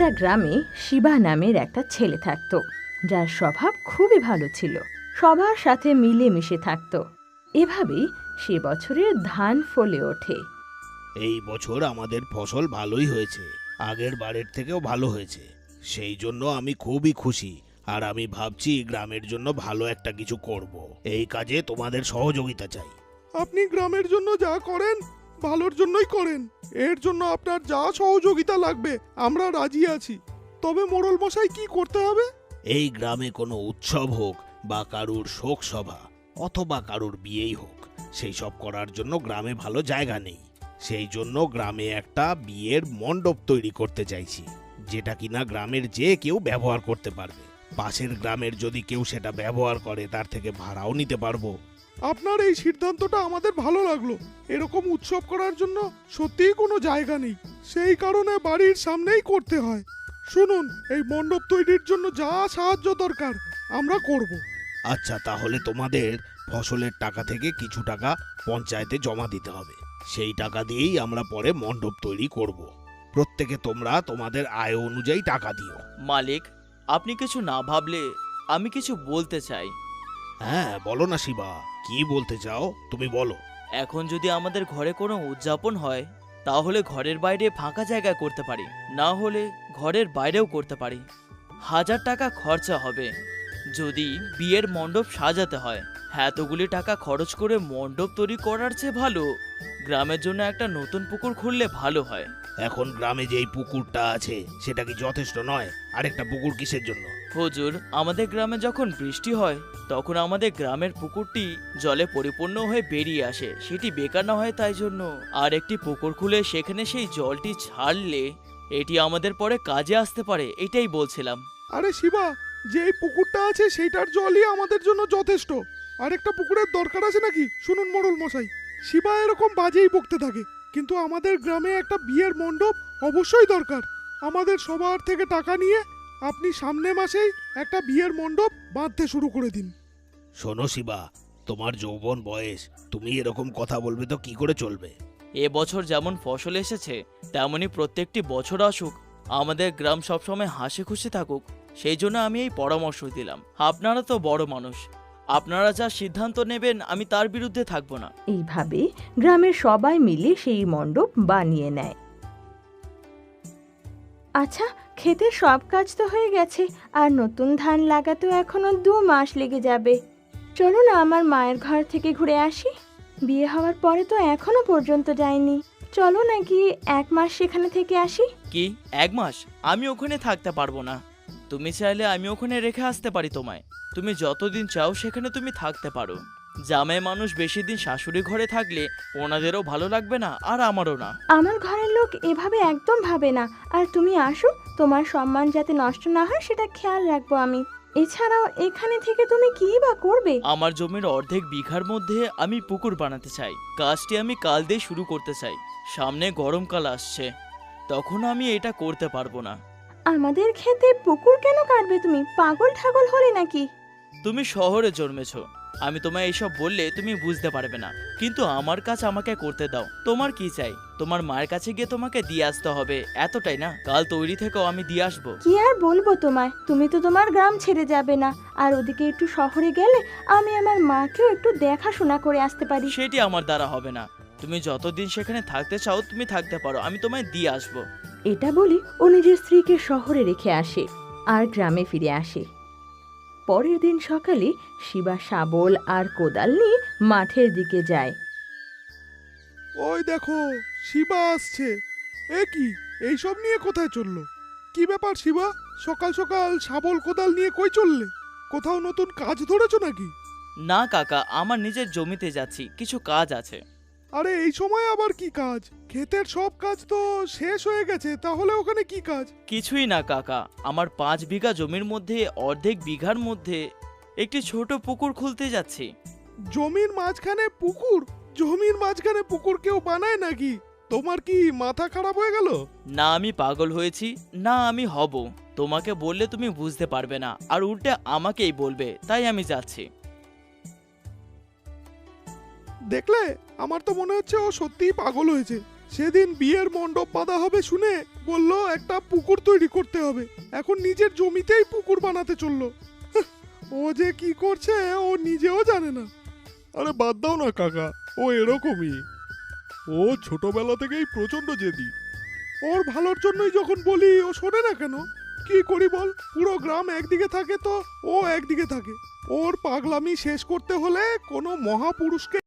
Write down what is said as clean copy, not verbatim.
একটা গ্রামে শিবা নামের একটা ছেলে থাকত, যার স্বভাব খুবই ভালো ছিল। সবার সাথে মিলেমিশে থাকত। এভাবেই সে বছরের ধান ফলে ওঠে। এই বছর আমাদের ফসল ভালোই হয়েছে, আগের বারের থেকেও ভালো হয়েছে। সেই জন্য আমি খুবই খুশি, আর আমি ভাবছি গ্রামের জন্য ভালো একটা কিছু করব। এই কাজে তোমাদের সহযোগিতা চাই। আপনি গ্রামের জন্য যা করেন ভালোর জন্যই করেন। এর জন্য আপনার যা সহযোগিতা লাগবে আমরা রাজি আছি। তবে মোড়ল মশাই কি করতে হবে? এই গ্রামে কোনো উৎসব হোক বা কারুর শোক সভা অথবা কারুর বিয়েই হোক, সেই সব করার জন্য গ্রামে ভালো জায়গা নেই। সেই জন্য গ্রামে একটা বিয়ের মণ্ডপ তৈরি করতে চাইছি, যেটা কিনা গ্রামের যে কেউ ব্যবহার করতে পারবে। পাশের গ্রামের যদি কেউ সেটা ব্যবহার করে তার থেকে ভাড়াও নিতে পারবো। আপনার এই সিদ্ধান্তটা আমাদের ভালো লাগলো। এরকম উৎসব করার জন্য সত্যিই কোনো জায়গা নেই, সেই কারণে বাড়ির সামনেই করতে হয়। শুনুন, এই মণ্ডপ তৈরির জন্য যা সাহায্য দরকার আমরা করব। আচ্ছা, তাহলে তোমাদের ফসলের টাকা থেকে কিছু টাকা পঞ্চায়েতে জমা দিতে হবে। সেই টাকা দিয়েই আমরা পরে মণ্ডপ তৈরি করব। প্রত্যেকে তোমরা তোমাদের আয় অনুযায়ী টাকা দিও। মালিক, আপনি কিছু না ভাবলে আমি কিছু বলতে চাই। হ্যাঁ, বলো না শিবা, কি বলতে চাও তুমি বলো। এখন যদি আমাদের ঘরে কোনো উদযাপন হয়, তাহলে ঘরের বাইরে ফাঁকা জায়গা করতে পারি, না হলে ঘরের বাইরেও করতে পারি। 1000 টাকা খরচা হবে যদি বিয়ের মণ্ডপ সাজাতে হয়। এতগুলি টাকা খরচ করে মণ্ডপ তৈরি করার চেয়ে ভালো গ্রামের জন্য একটা নতুন পুকুর খুললে ভালো হয়। এখন গ্রামে যেই পুকুরটা আছে সেটা কি যথেষ্ট নয়? আরেকটা পুকুর কিসের জন্য? হুজুর, আমাদের গ্রামে যখন বৃষ্টি হয় তখন আমাদের গ্রামের পুকুরটি জলে পরিপূর্ণ হয়ে বেরিয়ে আসে, সেটি বেকার না হয় তাই জন্য আর একটি পুকুর খুলে সেখানে সেই জলটি ছাড়লে এটি আমাদের পরে কাজে আসতে পারে, এটাই বলছিলাম। আরে শিবা, যে এই পুকুরটা আছে সেইটার জলই আমাদের জন্য যথেষ্ট। আরেকটা পুকুরের দরকার আছে নাকি? শুনুন মোড়ল মশাই, শিবা এরকম বাজেই বকতে থাকে, কিন্তু আমাদের গ্রামে একটা বিয়ের মণ্ডপ অবশ্যই দরকার। আমাদের সবার থেকে টাকা নিয়ে আপনি সামনে মাসেই একটা বিয়ের মণ্ডপ বাঁধতে শুরু করে দিন। শোনো শিবা, তোমার যৌবন বয়স, তুমি এরকম কথা বলবে তো কি করে চলবে? এবছর যেমন ফসল এসেছে তেমনই প্রত্যেকটি বছর আসুক, আমাদের গ্রাম সবসময় হাসি খুশি থাকুক, সেই জন্য আমি এই পরামর্শ দিলাম। আপনারা তো বড় মানুষ, আপনারা যা সিদ্ধান্ত নেবেন আমি তার বিরুদ্ধে থাকবো না। এইভাবে গ্রামের সবাই মিলে সেই মণ্ডপ বানিয়ে নেয়। আচ্ছা, ক্ষেতের সব কাজ তো হয়ে গেছে, আর নতুন ধান লাগাতেও এখনো 2 মাস লেগে যাবে। চলো না আমার মায়ের ঘর থেকে ঘুরে আসি। বিয়ে হওয়ার পরে তো এখনো পর্যন্ত যাইনি। চলো নাকি 1 মাস সেখানে থেকে আসি। কি 1 মাস? আমি ওখানে থাকতে পারবো না। তুমি চাইলে আমি ওখানে রেখে আসতে পারি তোমায়। তুমি যতদিন চাও সেখানে তুমি থাকতে পারো। জামাই মানুষ বেশি দিন শাশুড়ি ঘরে থাকলে ওনাদেরও ভালো লাগবে না, আর আমারও না। আমার ঘরের লোক এভাবে একদম ভাবে না। আর তুমি আসো, তোমার সম্মান যাতে নষ্ট না হয় সেটা খেয়াল রাখবো আমি। এছাড়াও এখানে থেকে তুমি কি বা করবে? আমার জমির অর্ধেক বিঘার মধ্যে আমি পুকুর বানাতে চাই। কাজটি আমি কাল দিয়ে শুরু করতে চাই। সামনে গরমকাল আসছে, তখন আমি এটা করতে পারবো না। আমাদের ক্ষেতে পুকুর কেন কাটবে তুমি? পাগল ঠাগল হলে নাকি? তুমি শহরে জন্মেছো, আমি তোমায় এইসব বললে তুমি বুঝতে পারবে না, কিন্তু আমার কাজ আমাকে করতে দাও। তোমার কি চাই? তোমার মায়ের কাছে গিয়ে তোমাকে দিয়ে আসতে হবে, এতটাই না? কাল তৈরি থেকেও আমি দিয়ে আসবো। কি আর বলবো তোমায়, তুমি তো তোমার গ্রাম ছেড়ে যাবে না। আর ওদিকে একটু শহরে গেলে আমি আমার মাকেও একটু দেখাশোনা করে আসতে পারি। সেটি আমার দ্বারা হবে না। তুমি যতদিন সেখানে থাকতে চাও তুমি থাকতে পারো, আমি তোমায় দিয়ে আসবো। এটা বলি ও নিজের স্ত্রীকে শহরে রেখে আসে আর গ্রামে ফিরে আসে। পরের দিন সকালে শিবা শাবল আর কোদাল নিয়ে মাঠের দিকে যায়। ওই দেখো, শিবা আসছে। এ কি, এইসব নিয়ে কোথায় চললো? কি ব্যাপার শিবা, সকাল সকাল শাবল কোদাল নিয়ে কই চললে? কোথাও নতুন কাজ ধরেছো নাকি? না কাকা, আমার নিজের জমিতে যাচ্ছি, কিছু কাজ আছে। আরে এই সময় আবার কি কাজ? ক্ষেতের সব কাজ তো শেষ হয়ে গেছে, তাহলে ওখানে কি কাজ? কিছুই না কাকা, আমার 5 বিঘা জমির মধ্যে অর্ধেক বিঘার মধ্যে একটি ছোট পুকুর খুলতে যাচ্ছি। জমির মাঝখানে পুকুর? জমির মাঝখানে পুকুর কেউ বানায় নাকি? তোমার কি মাথা খারাপ হয়ে গেল? না আমি পাগল হয়েছি, না আমি হব। তোমাকে বললে তুমি বুঝতে পারবে না, আর উল্টে আমাকেই বলবে, তাই আমি যাচ্ছি। দেখলে, আমার তো মনে হচ্ছে ও সত্যিই পাগল হয়েছে। সেদিন বিয়ের মণ্ডপ বাঁধা হবে শুনে বলল একটা পুকুর তৈরি করতে হবে, এখন নিজের জমিতেই পুকুর বানাতে চললো। ও যে কি করছে ও নিজেও জানে না। আরে বাদ দাও না কাকা, ও এরকমই। ও ছোটবেলা থেকেই প্রচন্ড জেদি। ওর ভালোর জন্যই যখন বলি ও শোনে না কেন? কি করি বল, পুরো গ্রাম একদিকে থাকে তো ও একদিকে থাকে। ওর পাগলামি শেষ করতে হলে কোনো মহাপুরুষকে